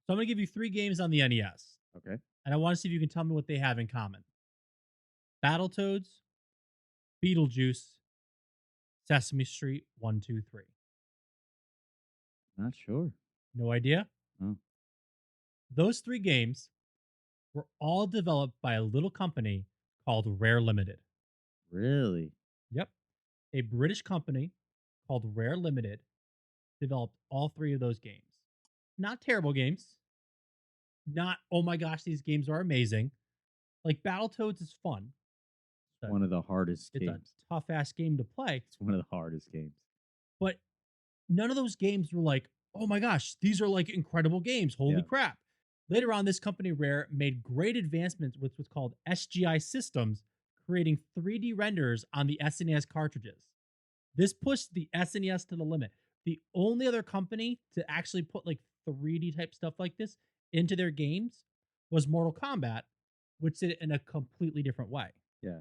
So I'm going to give you 3 games on the NES, Okay. and I want to see if you can tell me what they have in common. Battletoads, Beetlejuice, Sesame Street 1, 2, 3. Not sure. No idea? Oh, Those 3 games were all developed by a little company called Rare Limited. really? Yep. A British company called Rare Limited developed all 3 of those games. Not terrible games. Not, oh my gosh, these games are amazing. Like Battletoads is fun. One of the hardest It's a games. tough ass game to play, It's one of the hardest games. but none of those games were like, oh my gosh, these are like incredible games. Holy Yeah. crap. Later on, this company Rare made great advancements with what's called SGI systems, creating 3D renders on the SNES cartridges. This pushed the SNES to the limit. The only other company to actually put like 3D type stuff like this into their games was Mortal Kombat, which did it in a completely different way. Yeah.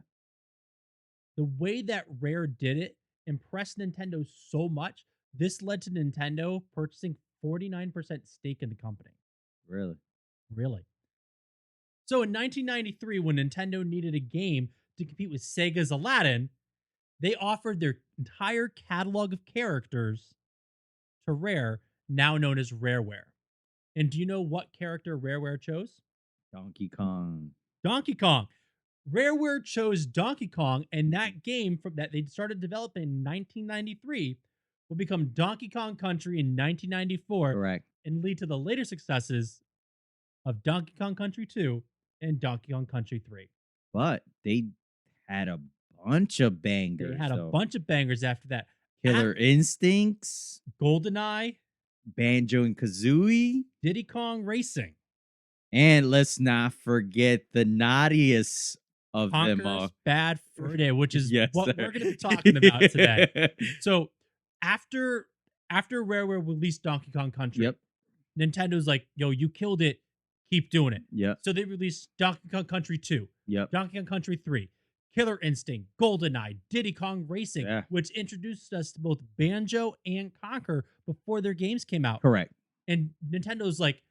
The way that Rare did it impressed Nintendo so much, this led to Nintendo purchasing 49% stake in the company. Really? Really. So in 1993, when Nintendo needed a game to compete with Sega's Aladdin, they offered their entire catalog of characters to Rare, now known as Rareware. And do you know what character Rareware chose? Donkey Kong. Donkey Kong. Rareware chose Donkey Kong, and that game from that they started developing in 1993 will become Donkey Kong Country in 1994 Correct. and lead to the later successes of Donkey Kong Country 2 and Donkey Kong Country 3. But they had a bunch of They bangers. had a though. bunch of bangers after that. Killer Instincts, GoldenEye, Banjo and Kazooie, Diddy Kong Racing, and let's not forget the naughtiest of them all. Conker's Bad Fur Day, which is Yes, what sir. we're going to be talking about today. So after Rareware released Donkey Kong Country, Yep. Nintendo's like, yo, you killed it. Keep doing it. Yep. So they released Donkey Kong Country 2, Yep. Donkey Kong Country 3, Killer Instinct, GoldenEye, Diddy Kong Racing, Yeah. which introduced us to both Banjo and Conker before their games came out. Correct. And Nintendo's like,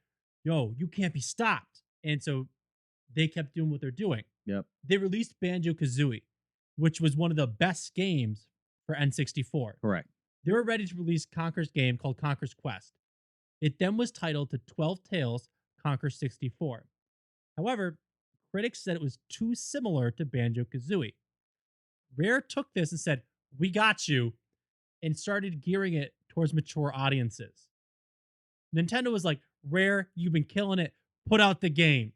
yo, you can't be stopped. And so they kept doing what they're doing. Yep. They released Banjo-Kazooie, which was one of the best games for N64. Correct. They were ready to release Conker's game called Conker's Quest. It then was titled to 12 Tales Conker 64. However, critics said it was too similar to Banjo-Kazooie. Rare took this and said, we got you, and started gearing it towards mature audiences. Nintendo was like, Rare, you've been killing it. Put out the game.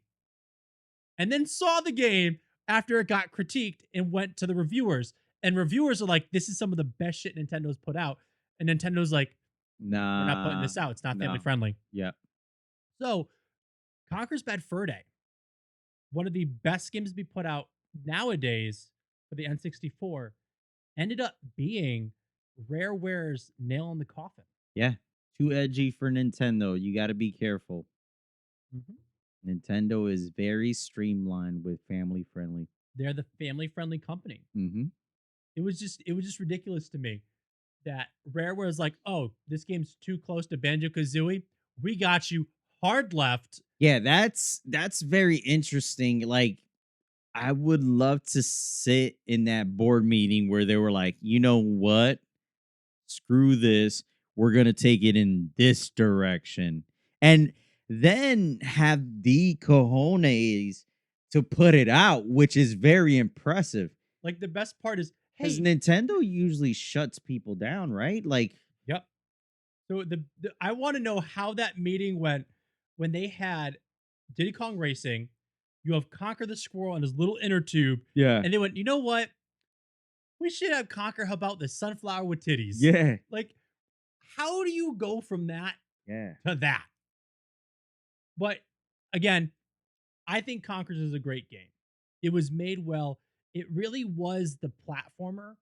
And then saw the game after it got critiqued and went to the reviewers. And reviewers are like, this is some of the best shit Nintendo's put out. And Nintendo's like, Nah. we're not putting this out. It's not family friendly. Yep. So, Conker's Bad Fur Day, one of the best games to be put out nowadays for the N64, ended up being Rareware's nail in the coffin. Yeah. Too edgy for Nintendo. You got to be careful. Mm-hmm. Nintendo is very streamlined with family friendly. They're the family friendly company. Mm-hmm. It was just ridiculous to me that Rareware is like, oh, this game's too close to Banjo-Kazooie. We got you hard left. Yeah, that's very interesting. Like, I would love to sit in that board meeting where they were like, you know what? Screw this. We're going to take it in this direction. And then have the cojones to put it out, which is very impressive. Like, the best part is, Because hey, Nintendo usually shuts people down, right? Like, yep. So I want to know how that meeting went when they had Diddy Kong Racing. You have Conker the Squirrel and his little inner tube. yeah. And they went, you know what? We should have Conker help out the sunflower with titties. Yeah. Like, how do you go from that Yeah. to that? But again, I think Conkers is a great game. It was made well. It really was the platformer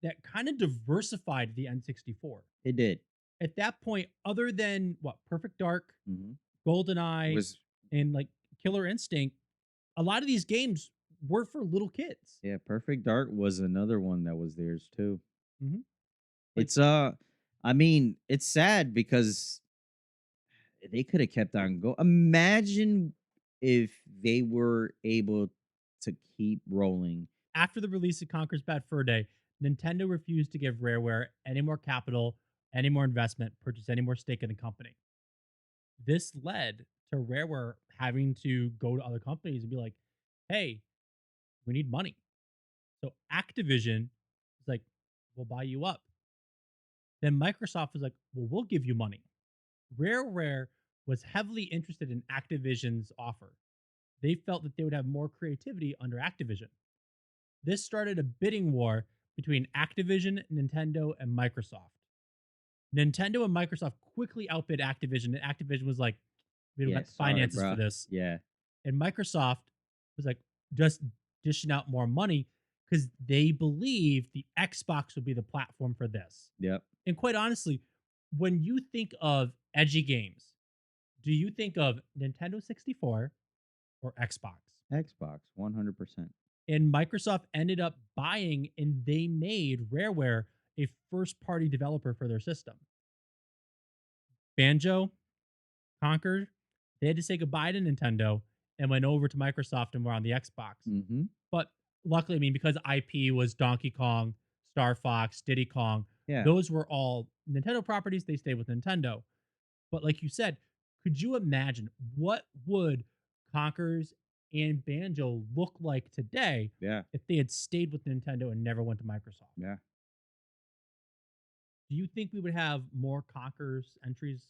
that kind of diversified the N64. It did. At that point, other than what, Perfect Dark, Mm-hmm. GoldenEye, and like Killer Instinct, a lot of these games were for little kids. Yeah, Perfect Dark was another one that was theirs too. Mm-hmm. It's I mean, it's sad because they could have kept on go. Imagine if they were able to keep rolling. After the release of Conker's Bad Fur Day, Nintendo refused to give Rareware any more capital, any more investment, purchase any more stake in the company. This led to Rareware having to go to other companies and be like, hey, we need money. So Activision was like, we'll buy you up. Then Microsoft was like, well, we'll give you money. Rareware was heavily interested in Activision's offer. They felt that they would have more creativity under Activision. This started a bidding war between Activision, Nintendo, and Microsoft. Nintendo and Microsoft quickly outbid Activision, and Activision was like, we don't Yeah, got the sorry, finances for bro. this. Yeah, And Microsoft was like, just dishing out more money because they believed the Xbox would be the platform for this. yep. And quite honestly, when you think of edgy games, do you think of Nintendo 64 or Xbox? Xbox, 100%. And Microsoft ended up buying and they made Rareware a first party developer for their system. Banjo, Conker, they had to say goodbye to Nintendo and went over to Microsoft and were on the Xbox. Hmm. But luckily, I mean, because IP was Donkey Kong, Star Fox, Diddy Kong, Yeah, those were all Nintendo properties. They stayed with Nintendo. But like you said, could you imagine what would Conkers and Banjo look like today yeah, if they had stayed with Nintendo and never went to Microsoft? yeah. Do you think we would have more Conkers entries,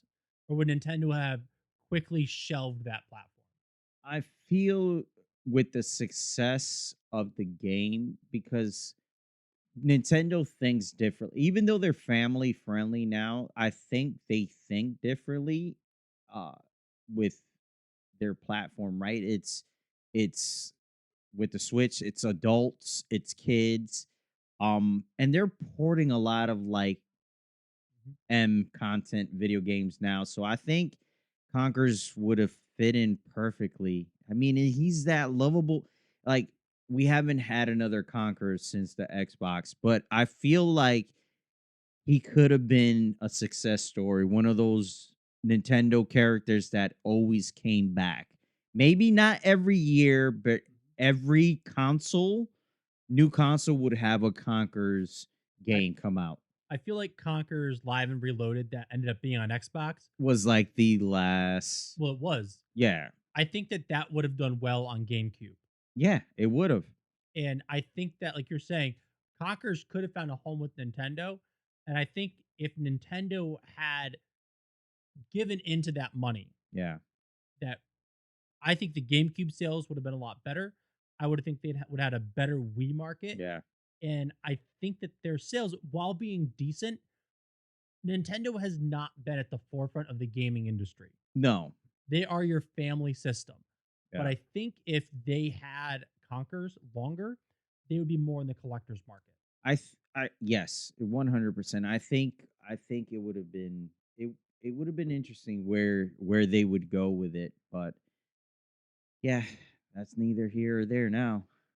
or would Nintendo have quickly shelved that platform? I feel with the success of the game, because Nintendo thinks differently. Even though they're family friendly now, I think they think differently uh with their platform, right? It's with the Switch, it's adults, it's kids. And they're porting a lot of like Mhm. M content video games now. So I think Conkers would have fit in perfectly. I mean, he's that lovable. Like, we haven't had another Conqueror since the Xbox, but I feel like he could have been a success story, one of those Nintendo characters that always came back. Maybe not every year, but every new console would have a Conker's I, game come out. I feel like Conker's Live and Reloaded that ended up being on Xbox. Was like the last. Well, it was. Yeah. I think that that would have done well on GameCube. Yeah, it would have. And I think that, like you're saying, Conkers could have found a home with Nintendo. And I think if Nintendo had given into that money, Yeah. that I think the GameCube sales would have been a lot better. I would think they would have had a better Wii market. Yeah. And I think that their sales, while being decent, Nintendo has not been at the forefront of the gaming industry. No. They are your family system. But Yeah. I think if they had Conkers longer, they would be more in the collector's market. I yes, 100%. I think it would have been it would have been interesting where they would go with it, but yeah, that's neither here or there now.